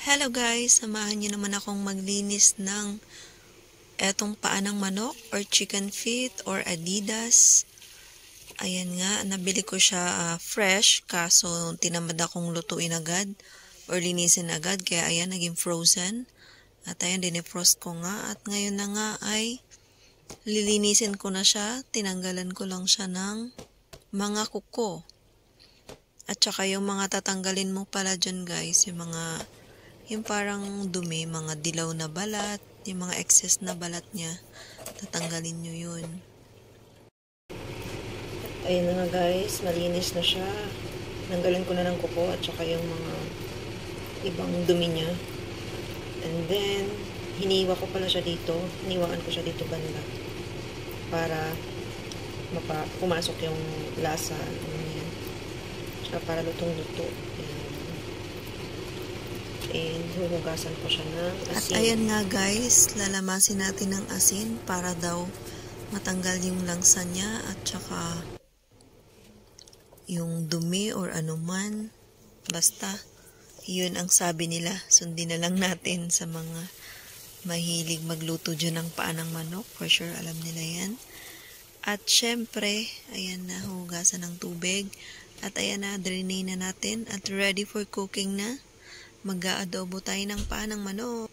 Hello guys, samahan niyo naman akong maglinis ng etong paa ng manok or chicken feet or Adidas. Ayan nga, nabili ko siya fresh kaso tinamad akong lutuin agad or linisin agad kaya ayan naging frozen. At ayan dinefrost ko nga at ngayon na nga ay lilinisin ko na siya. Tinanggalan ko lang siya ng mga kuko. At saka yung mga tatanggalin mo pala dyan guys, yung parang dumi, mga dilaw na balat, yung mga excess na balat niya, tatanggalin nyo yun. Ayun na nga guys, malinis na siya. Nanggalan ko na ng kuko at saka yung mga ibang dumi niya. And then, hiniwa ko pala siya dito. Hiniwaan ko siya dito banda. Para pumasok yung lasa. Yan. Saka para lutong-luto. And huhugasan ko siya ng asin. At ayan nga guys, lalamasin natin ng asin para daw matanggal yung langsa niya at saka yung dumi or anuman. Basta, yun ang sabi nila. Sundin na lang natin sa mga mahilig magluto dyan ng paa ng manok. For sure, alam nila yan. At syempre, ayan na, hugasan ng tubig. At ayan na, drainate na natin. At ready for cooking na. Mag-aadobo tayo ng paa ng manok.